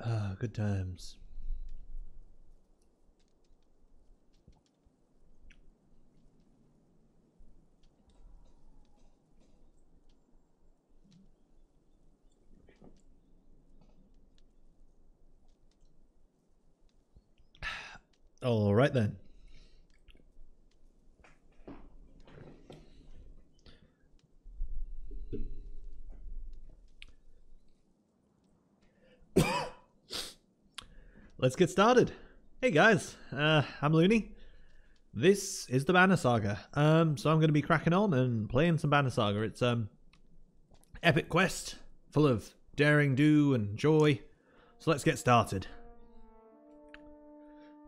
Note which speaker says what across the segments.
Speaker 1: Ah, good times. All right then. Let's get started. Hey guys, I'm Loony. This is the Banner Saga. So I'm going to be cracking on and playing some Banner Saga. It's epic quest full of daring do and joy. So let's get started.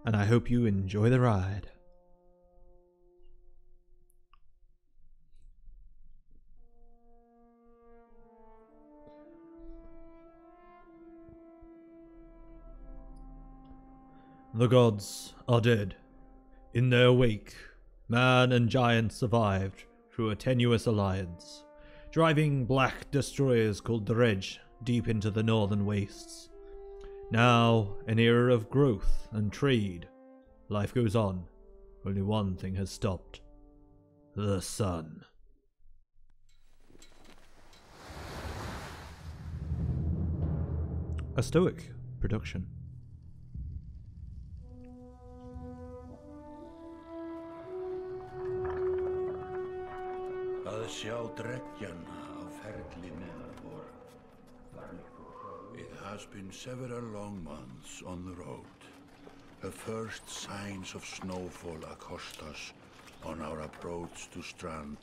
Speaker 1: And I hope you enjoy the ride. The gods are dead. In their wake, man and giant survived through a tenuous alliance, driving black destroyers called Dredge deep into the northern wastes. Now, an era of growth and trade. Life goes on. Only one thing has stopped. The sun. A stoic production.
Speaker 2: Að sjá dreggjan á ferli neðanvor. It has been several long months on the road. The first signs of snowfall accost us on our approach to Strand,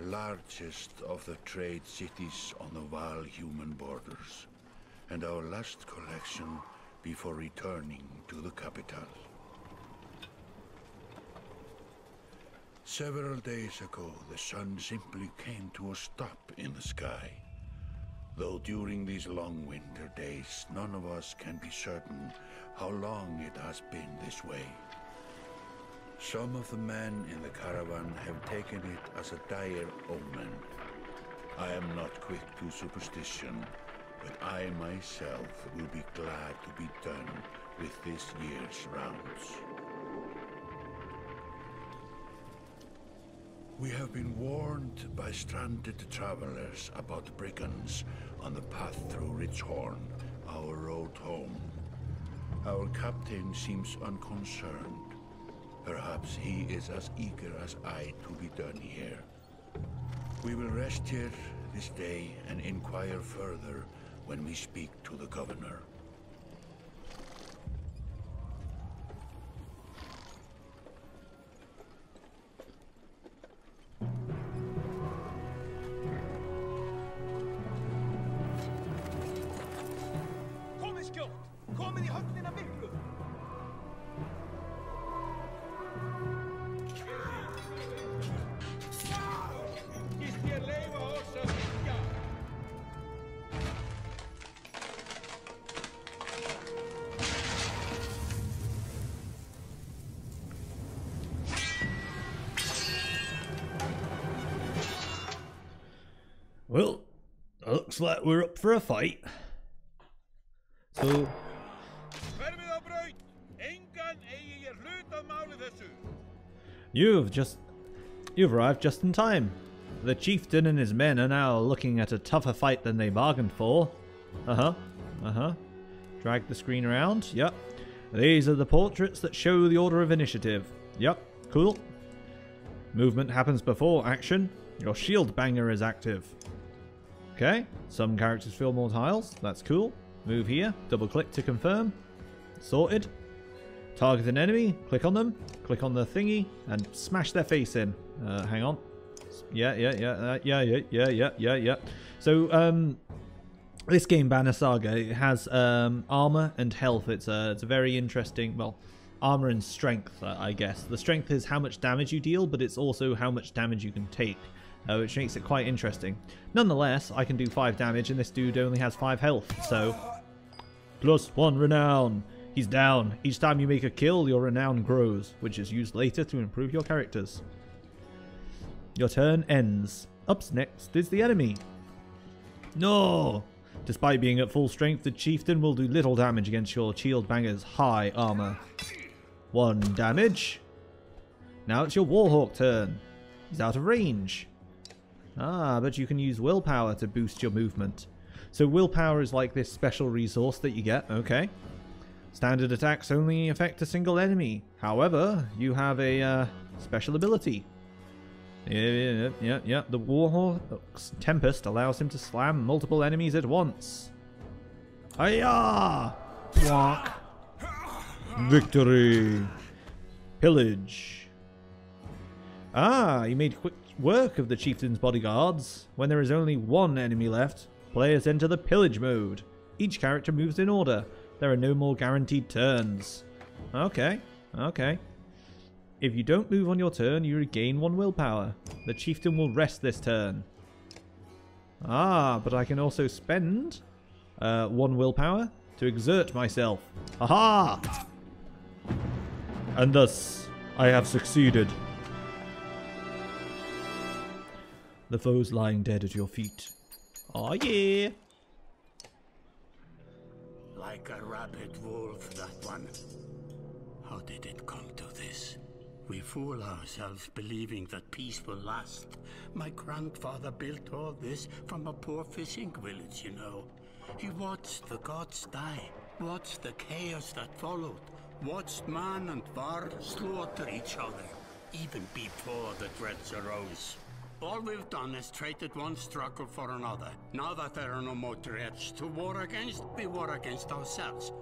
Speaker 2: largest of the trade cities on the Val-human borders, and our last collection before returning to the capital. Several days ago, the sun simply came to a stop in the sky. Though during these long winter days, none of us can be certain how long it has been this way. Some of the men in the caravan have taken it as a dire omen. I am not quick to superstition, but I myself will be glad to be done with this year's rounds. We have been warned by stranded travelers about brigands on the path through Ridgehorn, our road home. Our captain seems unconcerned. Perhaps he is as eager as I to be done here. We will rest here this day and inquire further when we speak to the governor.
Speaker 1: Well, looks like we're up for a fight. So you've arrived just in time. The chieftain and his men are now looking at a tougher fight than they bargained for. Drag the screen around. Yep. These are the portraits that show the order of initiative. Yep. Cool. Movement happens before action. Your shield banger is active. Okay, some characters fill more tiles. That's cool. Move here. Double click to confirm. Sorted. Target an enemy. Click on them. Click on the thingy and smash their face in. Hang on. Yeah. So, this game, Banner Saga, it has armor and health. It's a very interesting. Well, armor and strength, I guess. The strength is how much damage you deal, but it's also how much damage you can take. which makes it quite interesting. Nonetheless, I can do 5 damage and this dude only has 5 health, so... +1 renown. He's down. Each time you make a kill, your renown grows, which is used later to improve your characters. Your turn ends. Up next is the enemy. No! Despite being at full strength, the chieftain will do little damage against your shield banger's high armor. 1 damage. Now it's your warhawk turn. He's out of range. Ah, but you can use willpower to boost your movement. So willpower is like this special resource that you get, okay. Standard attacks only affect a single enemy. However, you have a special ability. Yeah. The Warhawk's Tempest allows him to slam multiple enemies at once. Hiya! Walk. Victory. Pillage. Ah, you made quick work of the chieftain's bodyguards. When there is only 1 enemy left, players enter the pillage mode. Each character moves in order. There are no more guaranteed turns. Okay. If you don't move on your turn, you regain 1 willpower. The chieftain will rest this turn. Ah, but I can also spend 1 willpower to exert myself. Aha! And thus, I have succeeded. The foe's lying dead at your feet. Oh yeah!
Speaker 3: Like a rabid wolf, that one. How did it come to this? We fool ourselves believing that peace will last. My grandfather built all this from a poor fishing village, you know. He watched the gods die, watched the chaos that followed, watched man and var slaughter each other, even before the dreads arose. All we've done is traded one struggle for another. Now that there are no more dreads to war against, we war against ourselves.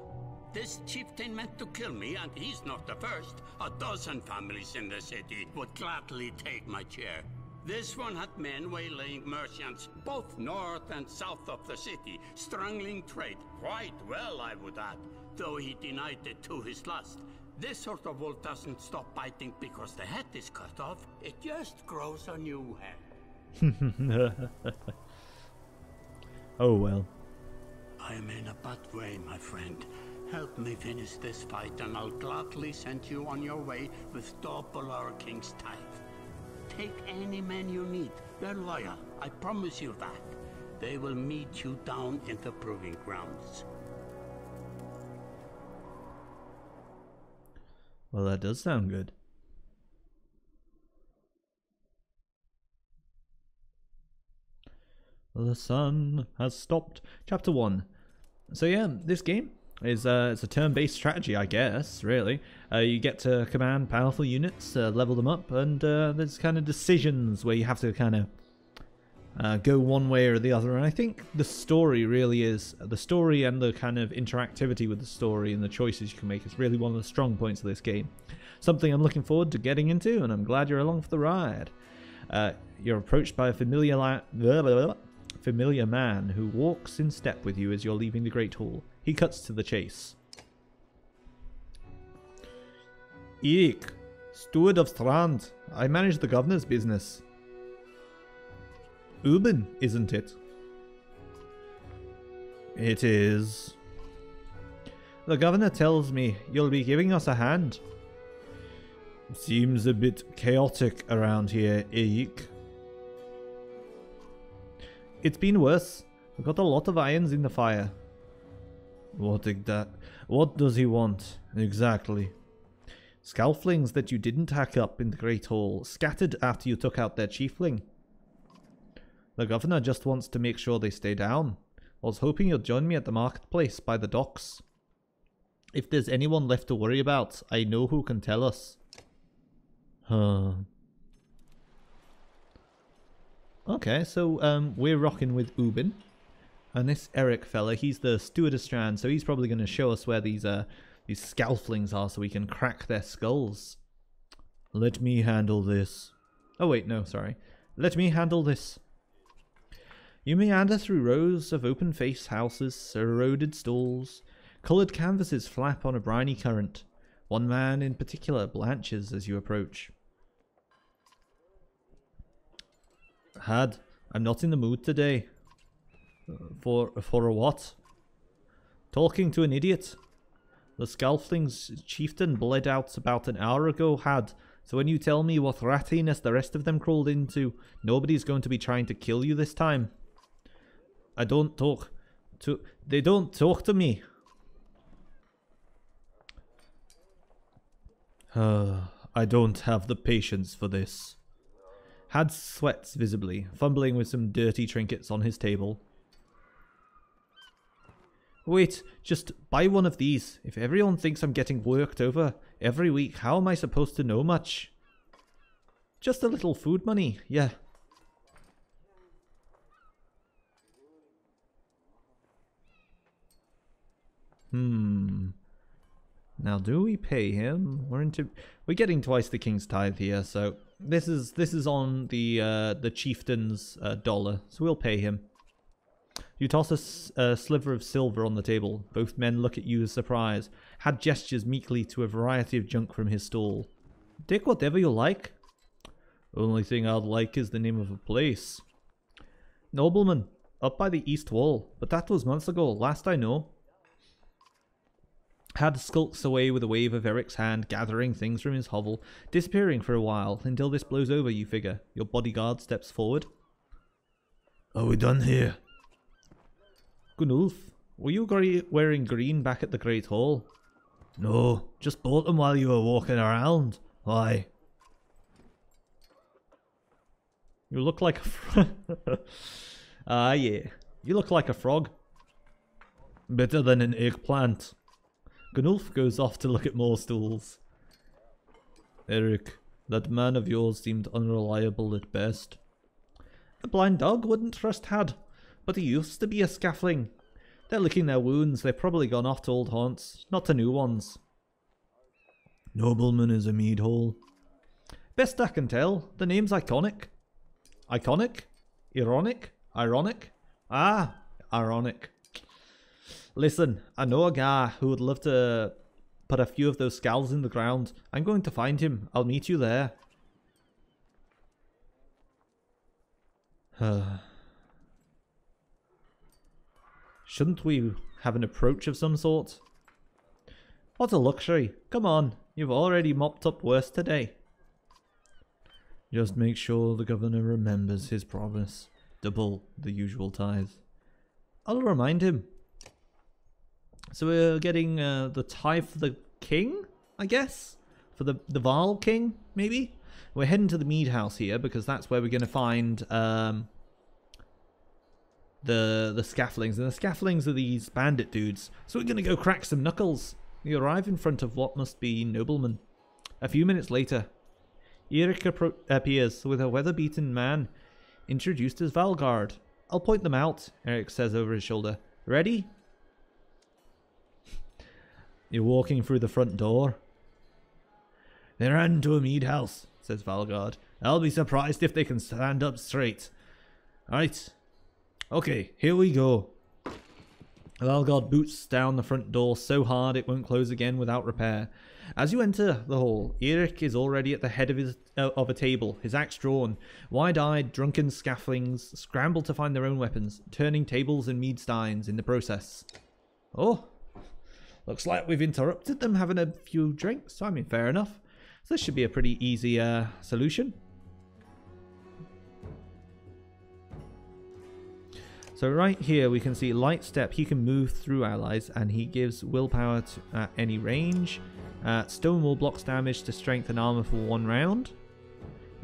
Speaker 3: This chieftain meant to kill me, and he's not the first. A dozen families in the city would gladly take my chair. This one had men waylaying merchants, both north and south of the city, strangling trade. Quite well, I would add, though he denied it to his last. This sort of wolf doesn't stop biting because the head is cut off. It just grows a new head.
Speaker 1: Oh well.
Speaker 3: I am in a bad way, my friend. Help me finish this fight and I'll gladly send you on your way with double our king's tithe. Take any men you need. They're loyal, I promise you that. They will meet you down in the proving grounds.
Speaker 1: Well, that does sound good. The sun has stopped. Chapter 1. So yeah, this game is it's a turn-based strategy, I guess, really. You get to command powerful units, level them up, and there's kind of decisions where you have to kind of go one way or the other. And I think the story really is, the story and the kind of interactivity with the story and the choices you can make is really one of the strong points of this game. Something I'm looking forward to getting into, and I'm glad you're along for the ride. You're approached by a familiar man who walks in step with you as you're leaving the Great Hall. He cuts to the chase. Eek, steward of Strand. I manage the governor's business. Ubin, isn't it? It is. The governor tells me you'll be giving us a hand. Seems a bit chaotic around here, Eek. It's been worse. We've got a lot of irons in the fire. What does he want, exactly? Scalflings that you didn't hack up in the Great Hall, scattered after you took out their chiefling. The governor just wants to make sure they stay down. I was hoping you'd join me at the marketplace by the docks. If there's anyone left to worry about, I know who can tell us. Okay, so we're rocking with Ubin. And this Eric fella, he's the steward of Strand, so he's probably going to show us where these scalflings are so we can crack their skulls. Let me handle this. Oh wait, no, sorry. Let me handle this. You meander through rows of open-faced houses, eroded stalls. Coloured canvases flap on a briny current. One man in particular blanches as you approach. Had, I'm not in the mood today. For a what? Talking to an idiot. The Scalfling's chieftain bled out about an hour ago, Had. So when you tell me what rattiness the rest of them crawled into, nobody's going to be trying to kill you this time. I don't talk to... They don't talk to me. I don't have the patience for this. Had sweats visibly, fumbling with some dirty trinkets on his table. Wait, just buy one of these. If everyone thinks I'm getting worked over every week, how am I supposed to know much? Just a little food money, yeah. Now, do we pay him? We're getting twice the king's tithe here, so this is on the chieftain's dollar, so we'll pay him. You toss a sliver of silver on the table. Both men look at you with surprise. Had gestures meekly to a variety of junk from his stall. Take whatever you like. Only thing I'd like is the name of a place. Nobleman, up by the east wall, but that was months ago, last I know. Had skulks away with a wave of Eric's hand, gathering things from his hovel, disappearing for a while, until this blows over, you figure. Your bodyguard steps forward. Are we done here? Gunulf, were you wearing green back at the Great Hall? No, just bought them while you were walking around. Why? You look like a frog. Yeah. You look like a frog. Better than an eggplant. Gunulf goes off to look at more stools. Eric, that man of yours seemed unreliable at best. A blind dog wouldn't trust Had, but he used to be a Scafling. They're licking their wounds, they've probably gone off to old haunts, not to new ones. Nobleman is a mead hall. Best I can tell, the name's iconic. Iconic? Ironic? Ironic? Ah, ironic. Listen, I know a guy who would love to put a few of those skulls in the ground. I'm going to find him. I'll meet you there. Shouldn't we have an approach of some sort? What a luxury. Come on, you've already mopped up worse today. Just make sure the governor remembers his promise. Double the usual tithe. I'll remind him. So we're getting the tithe for the king, I guess? For the Varl king, maybe? We're heading to the mead house here because that's where we're going to find the Scaflings. And the Scaflings are these bandit dudes. So we're going to go crack some knuckles. We arrive in front of what must be noblemen. A few minutes later, Eric appears with a weather-beaten man introduced as Valgard. I'll point them out, Eric says over his shoulder. Ready? You're walking through the front door. They're heading to a mead house, says Valgard. I'll be surprised if they can stand up straight. Right. Okay, here we go. Valgard boots down the front door so hard it won't close again without repair. As you enter the hall, Eric is already at the head of a table, his axe drawn. Wide-eyed, drunken Scaflings scramble to find their own weapons, turning tables and mead steins in the process. Oh, looks like we've interrupted them having a few drinks. I mean, fair enough. So this should be a pretty easy solution. So right here we can see light step. He can move through allies and he gives willpower to any range. Stonewall blocks damage to strength and armor for 1 round.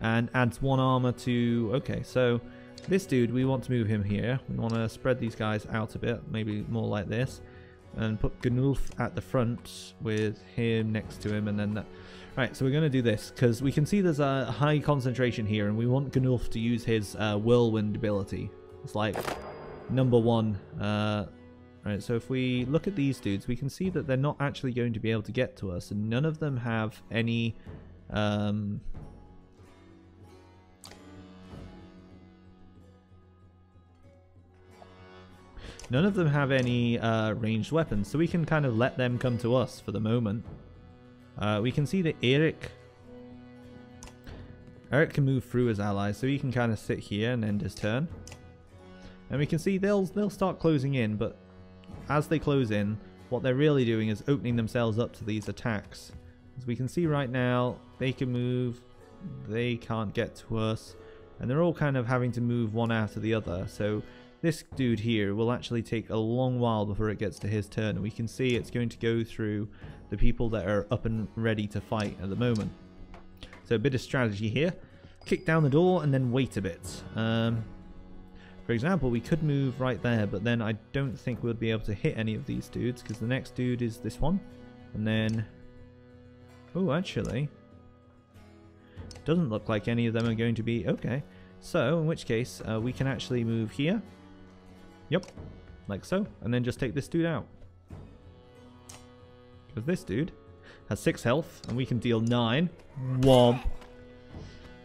Speaker 1: And adds 1 armor to... Okay, so this dude, we want to move him here. We want to spread these guys out a bit. Maybe more like this. And put Gunulf at the front with him next to him. And then that... Right, so we're going to do this. Because we can see there's a high concentration here. And we want Gunulf to use his whirlwind ability. It's like... #1. Right, so if we look at these dudes, we can see that they're not actually going to be able to get to us, and none of them have any none of them have any ranged weapons, so we can kind of let them come to us for the moment. We can see that Eric Eric can move through his allies, so he can kind of sit here and end his turn. And we can see they'll start closing in, but as they close in, what they're really doing is opening themselves up to these attacks. As we can see right now, they can move, they can't get to us, and they're all kind of having to move one after the other. So this dude here will actually take a long while before it gets to his turn, and we can see it's going to go through the people that are up and ready to fight at the moment. So a bit of strategy here. Kick down the door and then wait a bit. For example, we could move right there, but then I don't think we'll be able to hit any of these dudes, because the next dude is this one. And then... oh, actually... doesn't look like any of them are going to be... okay. So, in which case, we can actually move here. Yep. Like so. And then just take this dude out. Because this dude has 6 health, and we can deal 9. Womp.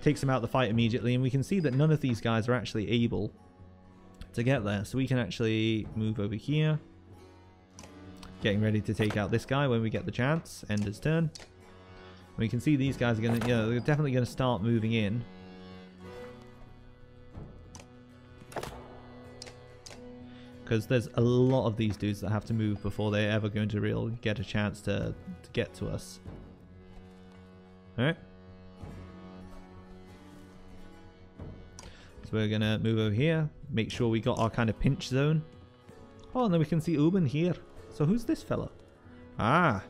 Speaker 1: Takes him out the fight immediately, and we can see that none of these guys are actually able to get there. So we can actually move over here. Getting ready to take out this guy when we get the chance. End his turn. We can see these guys are going to, they're definitely going to start moving in. Because there's a lot of these dudes that have to move before they're ever going to really get a chance to get to us. Alright. So we're going to move over here. Make sure we got our kind of pinch zone. Oh, and then we can see Uben here. So who's this fella? Ah.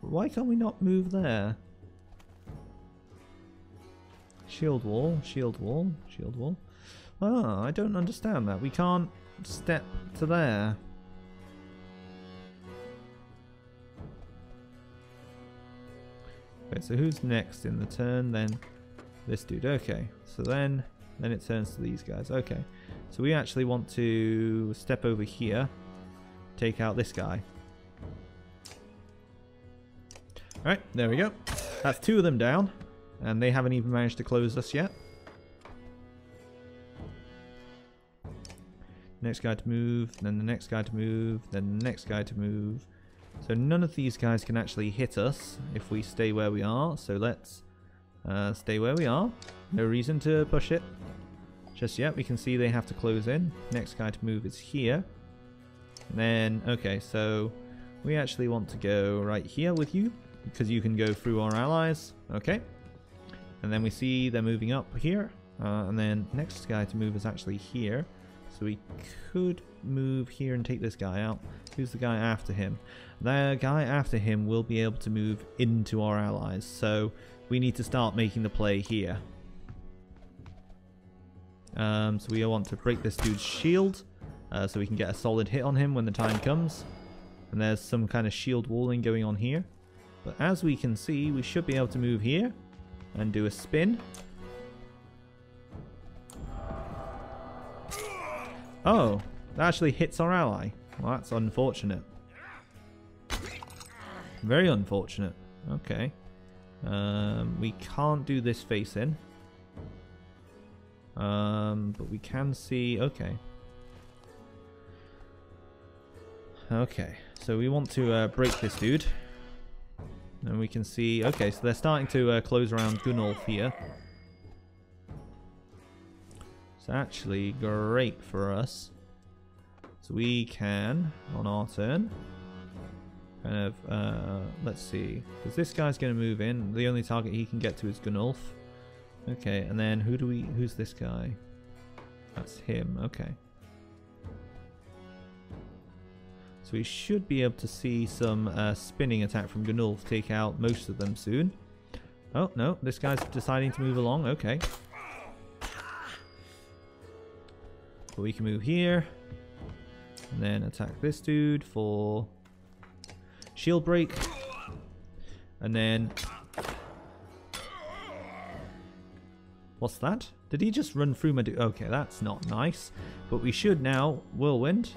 Speaker 1: Why can't we not move there? Shield wall, shield wall, shield wall. Ah, I don't understand that. We can't step to there. Okay, so who's next in the turn then? This dude. Okay, so then it turns to these guys. Okay, so we actually want to step over here, take out this guy. Alright, there we go. That's 2 of them down, and they haven't even managed to close us yet. Next guy to move, then the next guy to move, then the next guy to move. So none of these guys can actually hit us if we stay where we are. So let's stay where we are. No reason to push it just yet. We can see they have to close in. Next guy to move is here. And then, okay, so we actually want to go right here with you, because you can go through our allies. Okay. And then we see they're moving up here. And then next guy to move is actually here. So we could move here and take this guy out. Who's the guy after him? The guy after him will be able to move into our allies. So we need to start making the play here. So we want to break this dude's shield. So we can get a solid hit on him when the time comes. And there's some kind of shield walling going on here. But as we can see, we should be able to move here and do a spin. Oh, that actually hits our ally. Well, that's unfortunate. Very unfortunate. Okay. We can't do this face in. But we can see... okay. Okay, so we want to break this dude. And we can see... okay, so they're starting to close around Gunnulf here. It's actually great for us. So we can, on our turn, kind of, let's see, because this guy's going to move in. The only target he can get to is Gunnulf. Okay, and then who's this guy? That's him, okay. So we should be able to see some spinning attack from Gunnulf take out most of them soon. Oh, no, this guy's deciding to move along, okay. But we can move here. And then attack this dude for shield break. And then... what's that? Did he just run through my dude? Okay, that's not nice. But we should now whirlwind.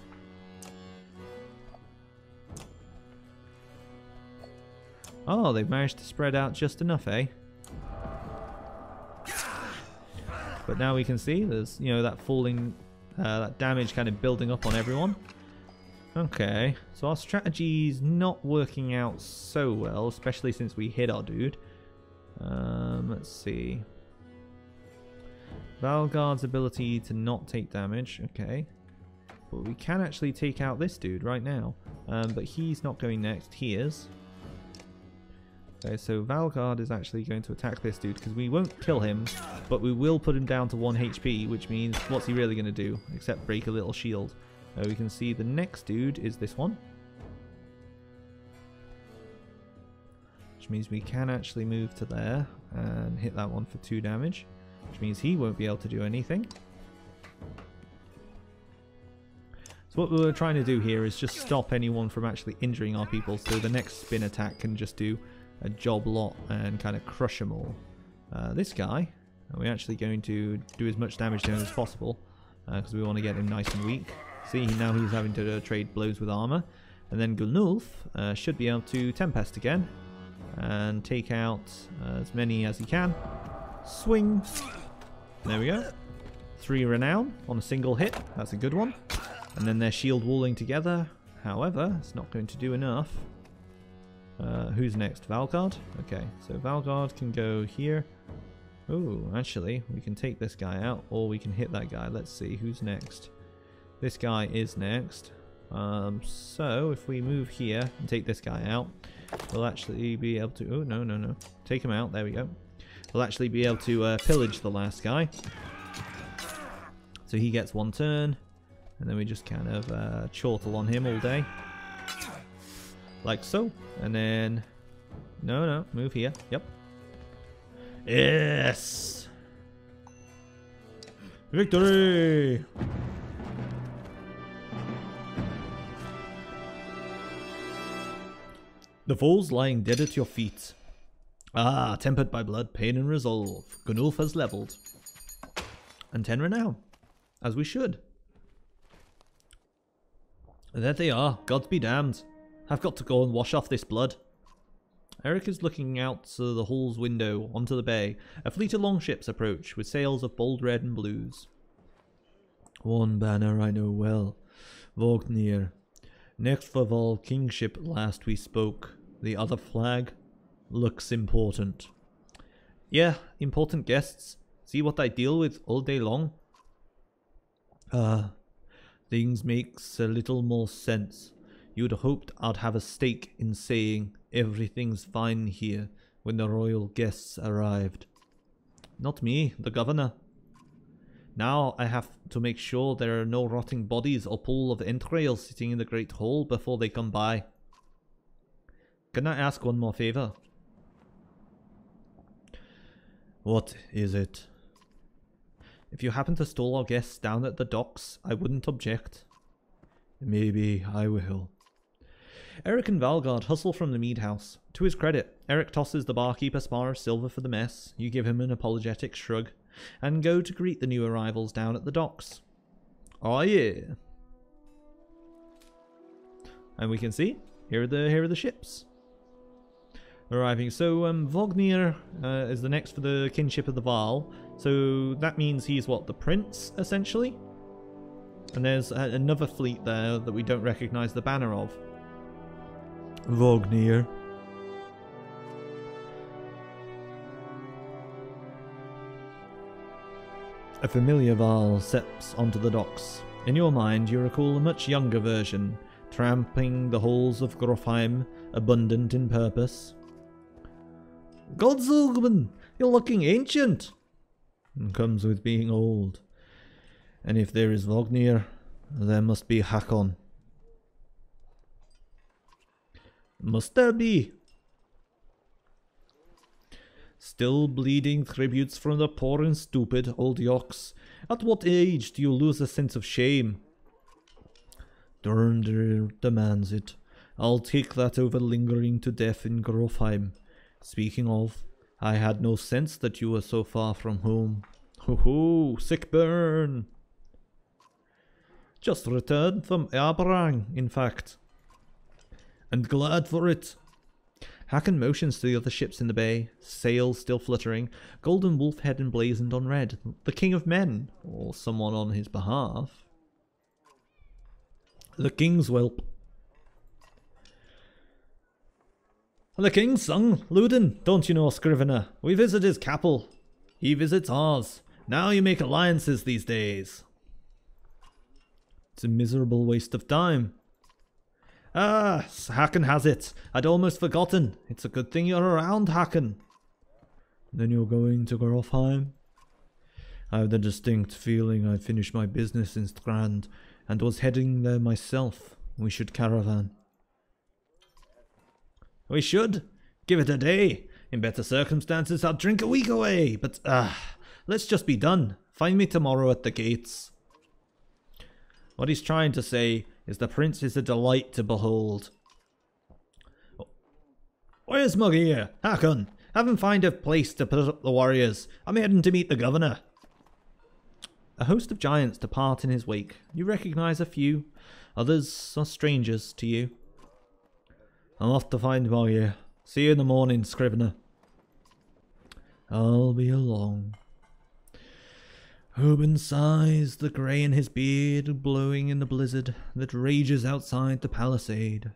Speaker 1: Oh, they've managed to spread out just enough, eh? But now we can see there's, you know, that falling... that damage kind of building up on everyone. Okay, so our strategy's not working out so well, especially since we hit our dude. Let's see. Valgard's ability to not take damage, okay. But we can actually take out this dude right now. But he's not going next, he is. Okay, so Valgard is actually going to attack this dude because we won't kill him, but we will put him down to 1 HP, which means what's he really going to do except break a little shield? We can see the next dude is this one. Which means we can actually move to there and hit that one for 2 damage. Which means he won't be able to do anything. So what we're trying to do here is just stop anyone from actually injuring our people, so the next spin attack can just do a job lot and kind of crush them all. This guy, we're actually going to do as much damage to him as possible because we want to get him nice and weak. See, now he's having to trade blows with armor. And then Gulnulf should be able to Tempest again and take out as many as he can. Swing. There we go. 3 renown on a single hit. That's a good one. And then they're shield walling together. However, it's not going to do enough. Who's next? Valgard? Okay, so Valgard can go here. Oh, actually, we can take this guy out, or we can hit that guy. Let's see, who's next? This guy is next. So, if we move here and take this guy out, we'll actually be able to... Oh, no. Take him out. There we go. We'll actually be able to pillage the last guy. So he gets 1 turn. And then we just kind of chortle on him all day. Like so. And then... No, move here. Yep. Yes! Victory! The foes lying dead at your feet. Ah, tempered by blood, pain and resolve. Gunulf has leveled. And 10 renown. As we should. There they are. Gods be damned. I've got to go and wash off this blood. Eric is looking out the hall's window onto the bay. A fleet of longships approach with sails of bold red and blues. One banner I know well. Vognir. Next for Vol kingship last we spoke. The other flag looks important. Yeah, important guests. See what I deal with all day long? Things makes a little more sense. You'd hoped I'd have a stake in saying everything's fine here when the royal guests arrived. Not me, the governor. Now I have to make sure there are no rotting bodies or pool of entrails sitting in the great hall before they come by. Can I ask one more favor? What is it? If you happen to stall our guests down at the docks, I wouldn't object. Maybe I will. Eric and Valgard hustle from the mead house. To his credit, Eric tosses the barkeep a spar of silver for the mess. You give him an apologetic shrug, and go to greet the new arrivals down at the docks. Oh yeah! And we can see here are the ships arriving. So Vognir is the next for the kinship of the Val. So that means he's what, the prince essentially. And there's another fleet there that we don't recognize the banner of. Vognir. A familiar Val steps onto the docks. In your mind, you recall a much younger version, tramping the halls of Grofheim, abundant in purpose. Godzugman, you're looking ancient. Comes with being old. And if there is Vognir, there must be Hakon. Must there be? Still bleeding tributes from the poor and stupid, old Yoks. At what age do you lose a sense of shame? Durnder demands it. I'll take that over lingering to death in Grofheim. Speaking of, I had no sense that you were so far from home. Ho ho, sick burn. Just returned from Abrang, in fact. And glad for it. Hakon motions to the other ships in the bay, sails still fluttering, golden wolf head emblazoned on red. The king of men, or someone on his behalf. The king's whelp. The king's son, Loudon, don't you know, Scrivener? We visit his capital. He visits ours. Now you make alliances these days. It's a miserable waste of time. Ah, Hakon has it. I'd almost forgotten. It's a good thing you're around, Hakon. Then you're going to Grofheim? I have the distinct feeling I'd finished my business in Strand and was heading there myself. We should caravan. We should. Give it a day. In better circumstances, I'd drink a week away. But, let's just be done. Find me tomorrow at the gates. What he's trying to say is the prince is a delight to behold. Where's Muggy here? Hakon, have him find a place to put up the warriors. I'm heading to meet the governor. A host of giants depart in his wake. You recognize a few. Others are strangers to you. I'm off to find Muggy. See you in the morning, Scrivener. I'll be along. Reuben sighs, the grey in his beard blowing in the blizzard that rages outside the palisade.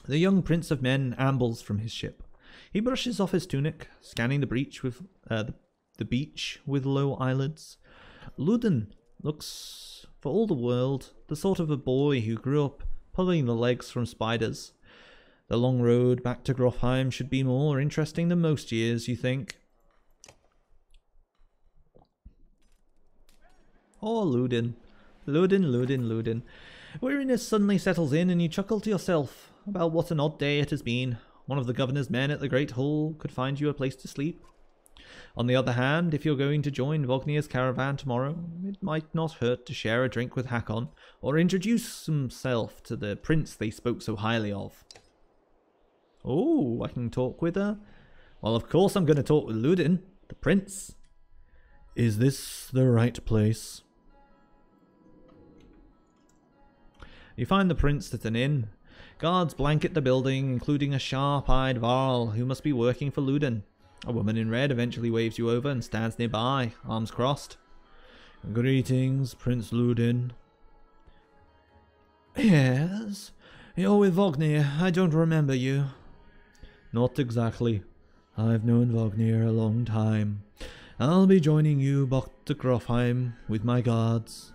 Speaker 1: The young prince of men ambles from his ship. He brushes off his tunic, scanning the beach with low eyelids. Loudon looks, for all the world, the sort of a boy who grew up pulling the legs from spiders. The long road back to Grofheim should be more interesting than most years, you think? Oh, Loudon. Loudon. Weariness suddenly settles in and you chuckle to yourself about what an odd day it has been. One of the governor's men at the Great Hall could find you a place to sleep. On the other hand, if you're going to join Vognir's caravan tomorrow, it might not hurt to share a drink with Hakon, or introduce himself to the prince they spoke so highly of. Oh, I can talk with her? Well, of course I'm going to talk with Loudon, the prince. Is this the right place? You find the prince at an inn. Guards blanket the building, including a sharp-eyed Varl who must be working for Loudon. A woman in red eventually waves you over and stands nearby, arms crossed. Greetings, Prince Loudon. Yes? You're with Vognir. I don't remember you. Not exactly. I've known Vognir a long time. I'll be joining you back to Grofheim with my guards.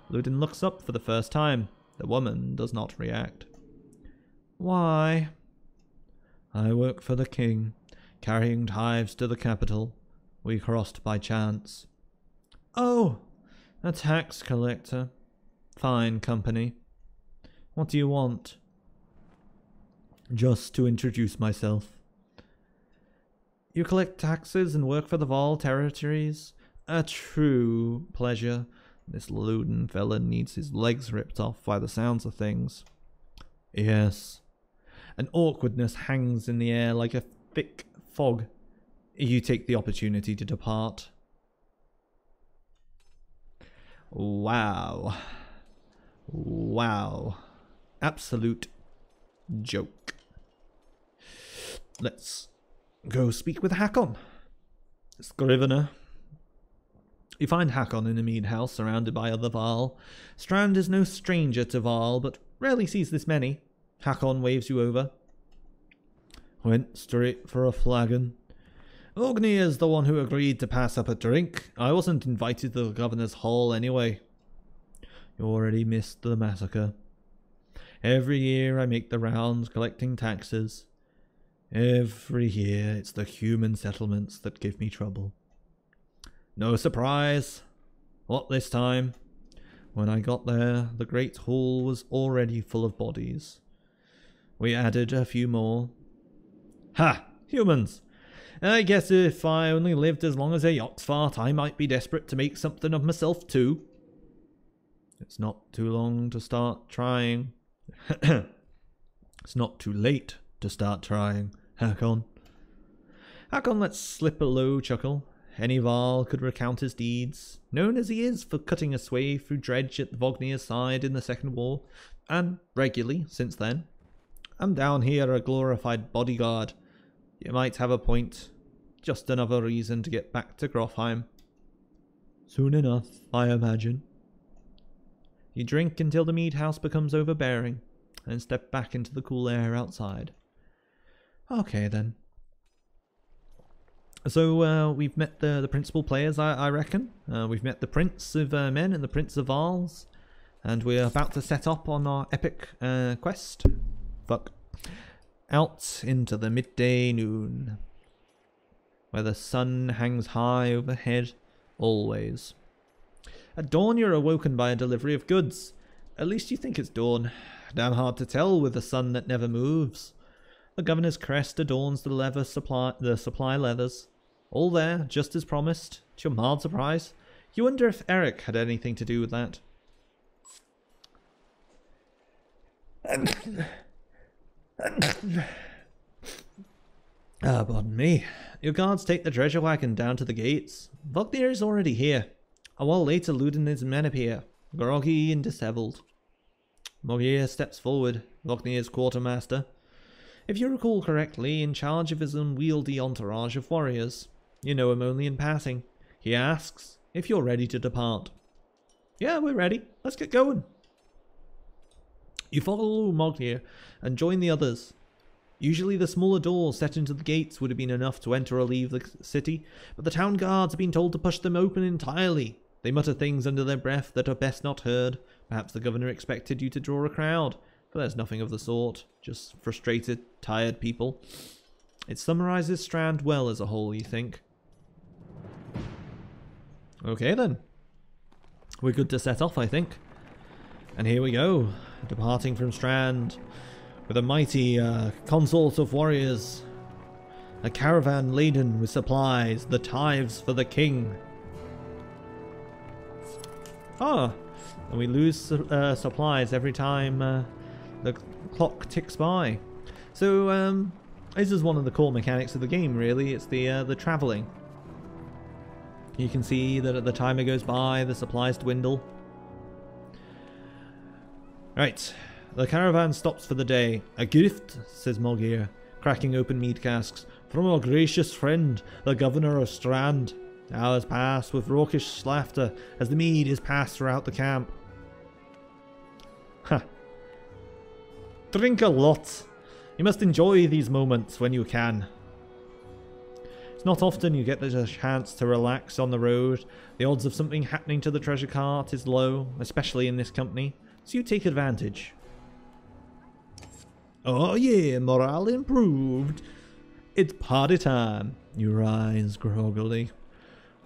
Speaker 1: Loudon looks up for the first time. The woman does not react. Why? I work for the king, carrying tithes to the capital. We crossed by chance. Oh, a tax collector. Fine company. What do you want? Just to introduce myself. You collect taxes and work for the Varl territories? A true pleasure. This Loudon fella needs his legs ripped off by the sounds of things. Yes. An awkwardness hangs in the air like a thick fog. You take the opportunity to depart. Wow. Wow. Absolute joke. Let's go speak with Hakon. Scrivener. You find Hakon in a mead house surrounded by other Varl. Strand is no stranger to Varl, but rarely sees this many. Hakon waves you over. Went straight for a flagon. Vognir's the one who agreed to pass up a drink. I wasn't invited to the governor's hall anyway. You already missed the massacre. Every year I make the rounds collecting taxes. Every year it's the human settlements that give me trouble. No surprise. What this time? When I got there, the Great Hall was already full of bodies. We added a few more. Ha! Humans! I guess if I only lived as long as a Yoxfart, I might be desperate to make something of myself too. It's not too long to start trying. It's not too late to start trying, Hakon. Hakon lets slip a low chuckle. Any Varl could recount his deeds, known as he is for cutting a sway through Dredge at Vognir's side in the Second War, and regularly since then. I'm down here a glorified bodyguard. You might have a point. Just another reason to get back to Grofheim. Soon enough, I imagine. You drink until the mead house becomes overbearing, and step back into the cool air outside. Okay then. So we've met the principal players, I reckon. We've met the Prince of Men and the Prince of Vals, and we're about to set up on our epic quest. Out into the midday noon, where the sun hangs high overhead, always. At dawn you're awoken by a delivery of goods. At least you think it's dawn. Damn hard to tell with the sun that never moves. The governor's crest adorns the supply leathers. All there, just as promised, to your mild surprise. You wonder if Eric had anything to do with that. Pardon me. Your guards take the treasure wagon down to the gates. Vognir is already here. A while later, Ludin and his men appear, groggy and dishevelled. Morgier steps forward, Vognir's quartermaster. If you recall correctly, in charge of his unwieldy entourage of warriors. You know him only in passing. He asks if you're ready to depart. Yeah, we're ready. Let's get going. You follow Morgier and join the others. Usually the smaller doors set into the gates would have been enough to enter or leave the city, but the town guards have been told to push them open entirely. They mutter things under their breath that are best not heard. Perhaps the governor expected you to draw a crowd, but there's nothing of the sort. Just frustrated, tired people. It summarizes Strand well as a whole, you think? Okay then. We're good to set off, I think. And here we go, departing from Strand with a mighty consort of warriors. A caravan laden with supplies, the tithes for the king. Ah, and we lose supplies every time the clock ticks by. So this is one of the core mechanics of the game, really. It's the travelling. You can see that as the timer goes by, the supplies dwindle. Right, the caravan stops for the day. A gift, says Morgier, cracking open mead casks, from our gracious friend, the governor of Strand. Hours pass with raucous laughter as the mead is passed throughout the camp. Ha! Drink a lot. You must enjoy these moments when you can. It's not often you get the chance to relax on the road. The odds of something happening to the treasure cart is low, especially in this company, so you take advantage. Oh yeah, morale improved. It's party time. You rise groggily.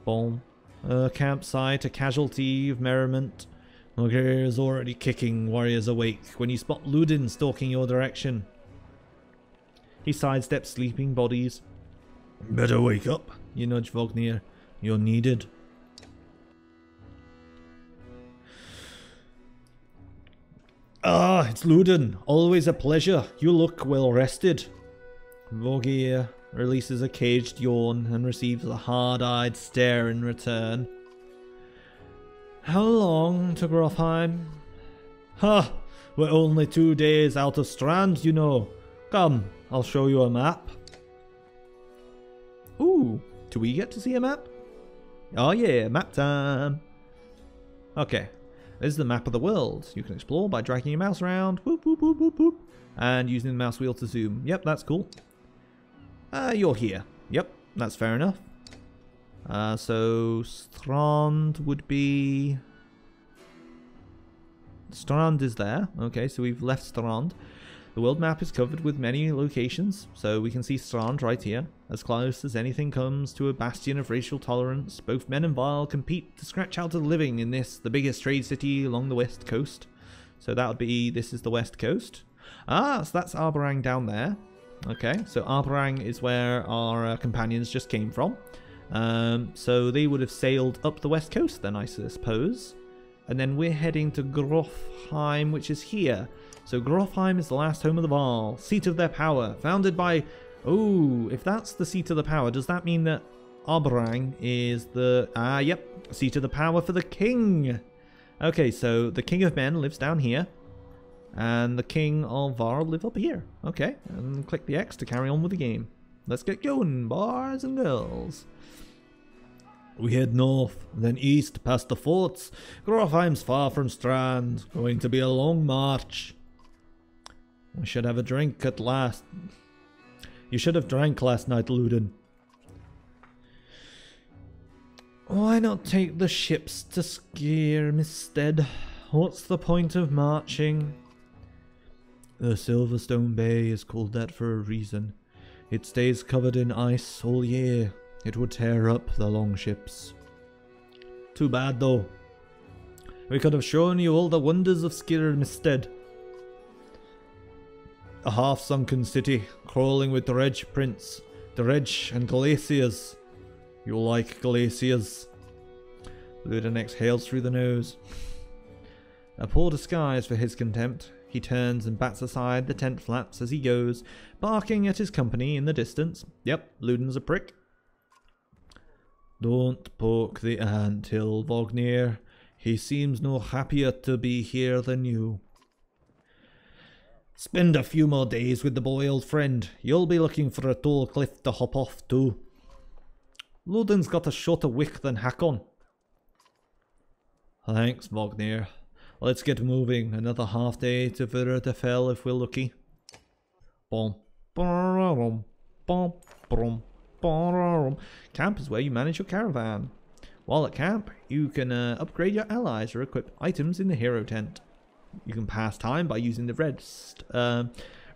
Speaker 1: Boom. A campsite, a casualty of merriment. Morgier is already kicking warriors awake when you spot Ludin stalking your direction. He sidesteps sleeping bodies. Better wake up, you nudge Vognir. You're needed. Ah, it's Ludin. Always a pleasure. You look well rested. Vognir releases a caged yawn and receives a hard-eyed stare in return. How long to Grofheim? Ha! We're only 2 days out of Strand, you know. Come, I'll show you a map. Ooh, do we get to see a map? Oh yeah, map time. Okay, this is the map of the world. You can explore by dragging your mouse around, whoop, whoop, whoop, whoop, whoop, and using the mouse wheel to zoom. Yep, that's cool. You're here. Yep, that's fair enough. So Strand would be... Strand is there. Okay, so we've left Strand. The world map is covered with many locations, so we can see Strand right here. As close as anything comes to a bastion of racial tolerance, both men and Vile compete to scratch out a living in this, the biggest trade city along the west coast. So that would be, this is the west coast. Ah, so that's Arborang down there. Okay, so Arborang is where our companions just came from. So they would have sailed up the west coast then, I suppose. And then we're heading to Grofheim, which is here. So Grofheim is the last home of the Varl, seat of their power, founded by... Oh, if that's the seat of the power, does that mean that Arborang is the... yep, seat of the power for the king. Okay, so the king of men lives down here. And the king of Varl live up here. Okay, and click the X to carry on with the game. Let's get going, boys and girls. We head north, then east past the forts. Grofheim's far from Strand. Going to be a long march. We should have a drink at last. You should have drank last night, Luden. Why not take the ships to Skyrim instead? What's the point of marching? The Silverstone Bay is called that for a reason. It stays covered in ice all year. It would tear up the longships. Too bad though. We could have shown you all the wonders of Skyrim instead. A half-sunken city, crawling with dredge prints, dredge and glaciers. You'll like glaciers. Luden exhales through the nose. A poor disguise for his contempt. He turns and bats aside the tent flaps as he goes, barking at his company in the distance. Yep, Luden's a prick. Don't poke the ant-hill, Vognir. He seems no happier to be here than you. Spend a few more days with the boy, old friend. You'll be looking for a tall cliff to hop off too. Luden's got a shorter wick than Hakon. Thanks, Vognir. Let's get moving. Another half day to Virdafell if we're lucky. Bom, bom, bom, bom, bom. Camp is where you manage your caravan. While at camp, you can upgrade your allies or equip items in the hero tent. You can pass time by using the rest.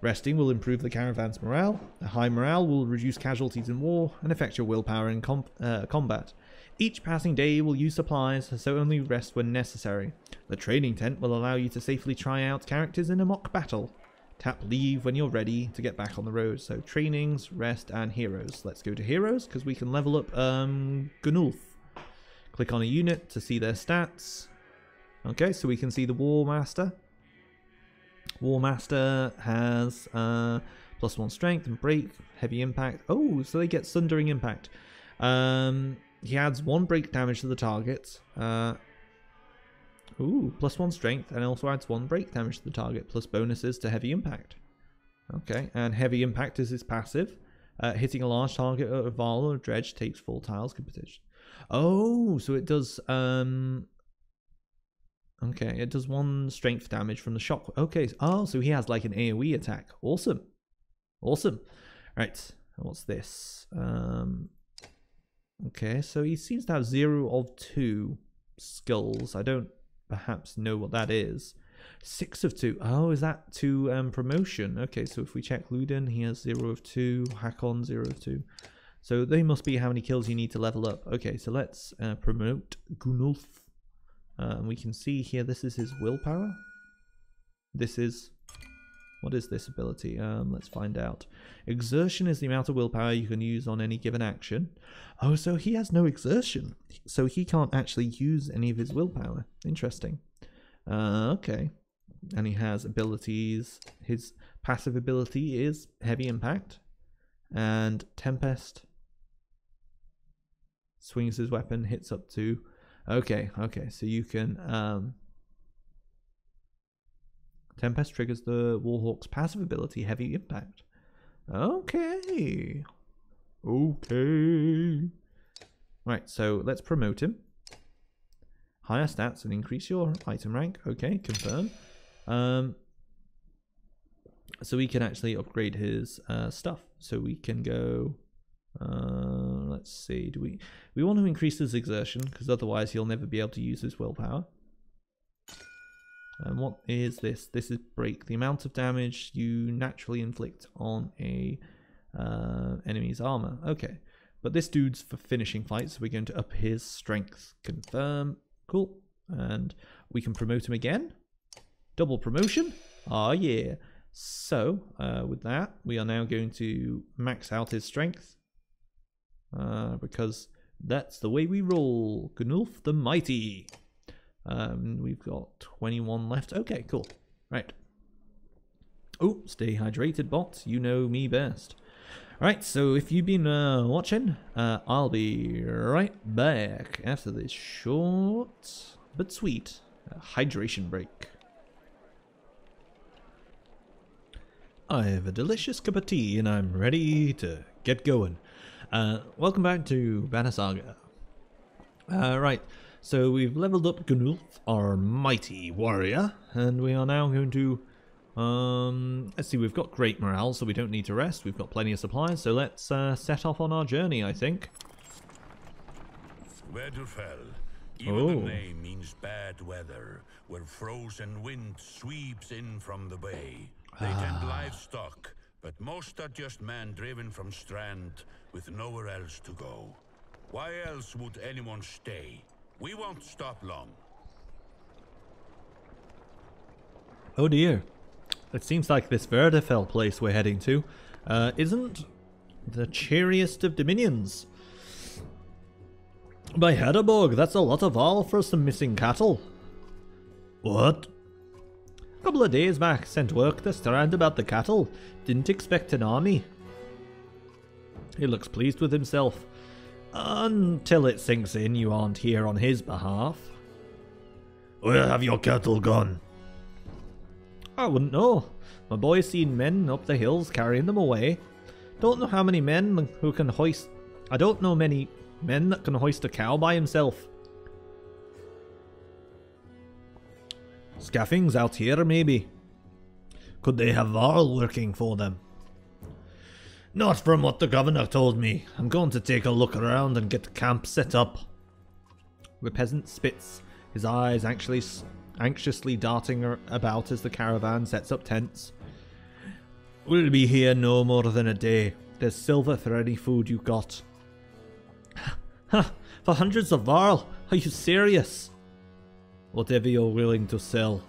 Speaker 1: Resting will improve the caravan's morale. A high morale will reduce casualties in war and affect your willpower in combat. Each passing day will use supplies, so only rest when necessary. The training tent will allow you to safely try out characters in a mock battle. Tap leave when you're ready to get back on the road. So trainings, rest, and heroes. Let's go to heroes because we can level up Gunulf. Click on a unit to see their stats. Okay, so we can see the War Master. War Master has +1 strength and break, heavy impact. Oh, so they get sundering impact. He adds 1 break damage to the target. +1 strength, and also adds 1 break damage to the target, plus bonuses to heavy impact. Okay, and heavy impact is his passive. Hitting a large target at a Val or dredge takes 4 tiles competition. Oh, so it does okay, it does 1 strength damage from the shock. Okay, oh, so he has like an AoE attack. Awesome. Awesome. Right, what's this? Okay, so he seems to have 0 of 2 skulls. I don't perhaps know what that is. 6 of 2. Oh, is that to promotion? Okay, so if we check Luden, he has 0 of 2. Hakon, 0 of 2. So they must be how many kills you need to level up. Okay, so let's promote Gunulf. And we can see here, this is his willpower. This is... What is this ability? Let's find out. Exertion is the amount of willpower you can use on any given action. Oh, so he has no exertion. So he can't actually use any of his willpower. Interesting. Okay. And he has abilities. His passive ability is Heavy Impact. And Tempest. Swings his weapon, hits up to... Okay, okay. So you can... Tempest triggers the Warhawk's passive ability, Heavy Impact. Okay. Okay. Right, so let's promote him. Higher stats and increase your item rank. Okay, confirm. So we can actually upgrade his stuff. So we can go... let's see. Do we want to increase his exertion? Because otherwise he'll never be able to use his willpower. And what is this? This is break. The amount of damage you naturally inflict on a enemy's armor. Okay. But this dude's for finishing fights, so we're going to up his strength. Confirm. Cool. And we can promote him again. Double promotion. Ah, yeah. So, with that, we are now going to max out his strength. Because that's the way we roll. Gunulf the Mighty. We've got 21 left. Okay, cool. Right. Oh, stay hydrated, bot. You know me best. Right, so if you've been watching, I'll be right back after this short but sweet hydration break. I have a delicious cup of tea and I'm ready to get going. Welcome back to Banner Saga. Right, so we've leveled up Gunulf, our mighty warrior, and we are now going to, let's see, we've got great morale, so we don't need to rest, we've got plenty of supplies, so let's set off on our journey, I think.
Speaker 4: Winterfell. Even the name means bad weather, where frozen wind sweeps in from the bay. They tend livestock, but most are just men driven from Strand with nowhere else to go. Why else would anyone stay? We won't stop long.
Speaker 1: Oh dear. It seems like this Verdefell place we're heading to isn't the cheeriest of dominions. By Hedderborg, that's a lot of all for some missing cattle. What? A couple of days back, sent work to Strand about the cattle. Didn't expect an army. He looks pleased with himself. Until it sinks in you aren't here on his behalf. Where have your cattle gone? I wouldn't know. My boy's seen men up the hills carrying them away. Don't know how many men who can hoist... I don't know many men that can hoist a cow by himself. Scaffings out here, maybe. Could they have Varl working for them? Not from what the governor told me. I'm going to take a look around and get the camp set up. The peasant spits, his eyes anxiously darting about as the caravan sets up tents. We'll be here no more than a day. There's silver for any food you got. Ha! For hundreds of Varl? Are you serious? Whatever you're willing to sell.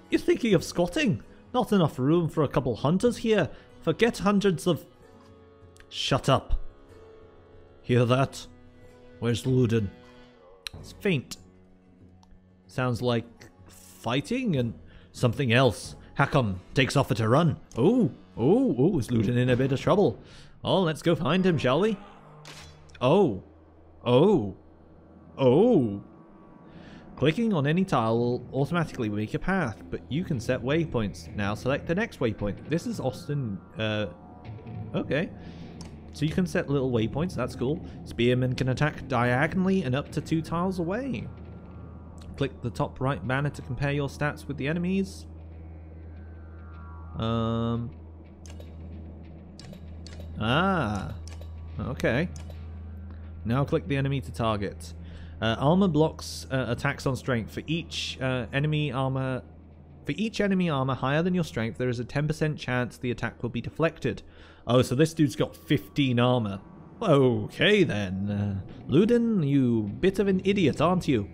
Speaker 1: You're thinking of squatting? Not enough room for a couple hunters here. Forget hundreds of... Shut up. Hear that? Where's Luden? It's faint. Sounds like fighting and something else. Hakon takes off at a run. Oh, is Luden in a bit of trouble? Oh, let's go find him, shall we? Oh. Clicking on any tile will automatically make a path, but you can set waypoints. Now select the next waypoint. This is Austin. Okay. So you can set little waypoints, that's cool. Spearmen can attack diagonally and up to 2 tiles away. Click the top right banner to compare your stats with the enemies. Okay. Now click the enemy to target. Armor blocks attacks on strength. For each enemy armor higher than your strength, there is a 10% chance the attack will be deflected. Oh, so this dude's got 15 armor. Okay then. Luden, you bit of an idiot, aren't you?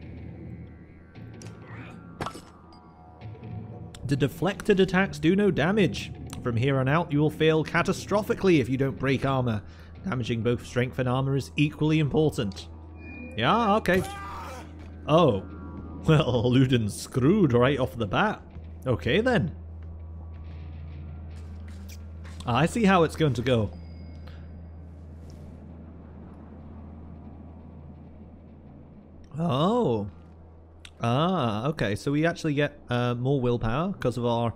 Speaker 1: The deflected attacks do no damage. From here on out, you will fail catastrophically if you don't break armor. Damaging both strength and armor is equally important. Yeah, okay. Oh. Well, Luden's screwed right off the bat. Okay then. I see how it's going to go. Oh. Okay, so we actually get more willpower because of our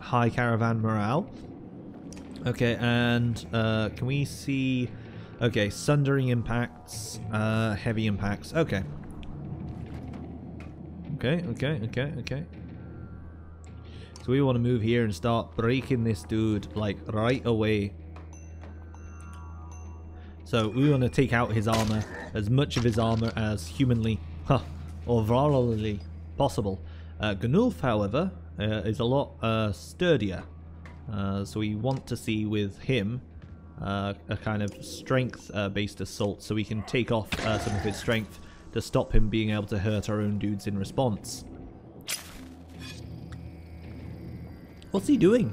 Speaker 1: high caravan morale. Okay, and can we see... Okay, sundering impacts, heavy impacts. Okay. Okay. So we want to move here and start breaking this dude, like, right away. So we want to take out his armor, as much of his armor as humanly, or varlily possible. Gunulf, however, is a lot sturdier. So we want to see with him a kind of strength-based assault, so we can take off some of his strength to stop him being able to hurt our own dudes in response. What's he doing?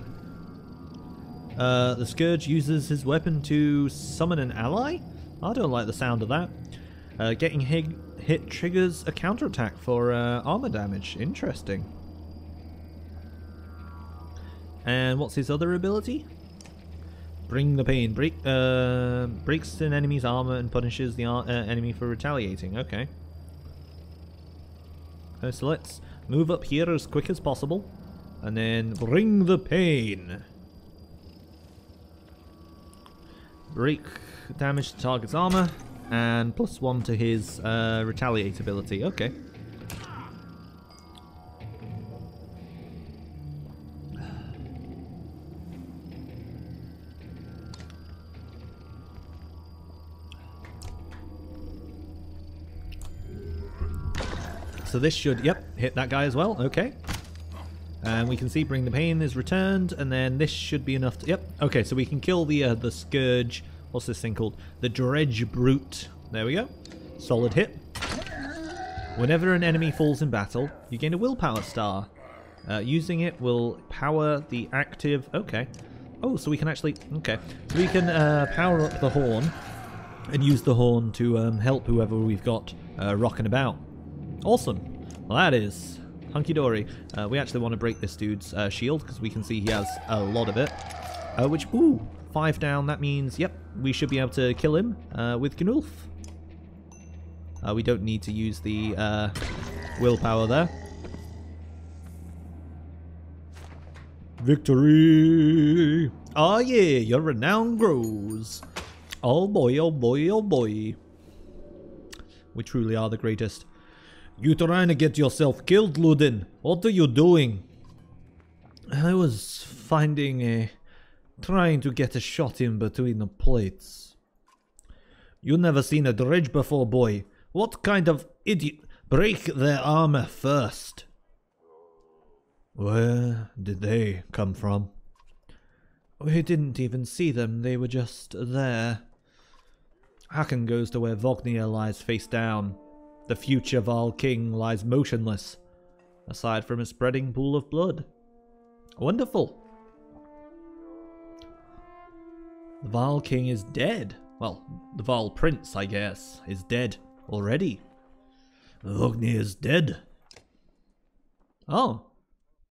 Speaker 1: The Scourge uses his weapon to summon an ally? I don't like the sound of that. Getting hit triggers a counterattack for armor damage. Interesting. And what's his other ability? Bring the pain. Breaks an enemy's armor and punishes the enemy for retaliating. Okay. So let's move up here as quick as possible. And then bring the pain. Break damage to target's armor. and +1 to his retaliate ability. Okay. So this should, yep, hit that guy as well. Okay. And we can see Bring the Pain is returned, and then this should be enough to, yep. Okay, so we can kill the Scourge. What's this thing called? The Dredge Brute. There we go. Solid hit. Whenever an enemy falls in battle, you gain a willpower star. Using it will power the active, okay. Oh, so we can actually, okay. So we can power up the horn and use the horn to help whoever we've got rocking about. Awesome. Well, that is hunky-dory. We actually want to break this dude's shield because we can see he has a lot of it. Which, ooh, 5 down. That means, yep, we should be able to kill him with Gnulf. We don't need to use the willpower there. Victory! Oh yeah, your renown grows. Oh boy, oh boy, oh boy. We truly are the greatest. You trying to get yourself killed, Ludin? What are you doing? I was trying to get a shot in between the plates. You never seen a dredge before, boy. What kind of idiot? Break their armor first. Where did they come from? We didn't even see them, they were just there. Haken goes to where Vognir lies face down. The future Val King lies motionless, aside from a spreading pool of blood. Wonderful. The Val King is dead. Well, the Val Prince, I guess, is dead already. Vognir is dead. Oh.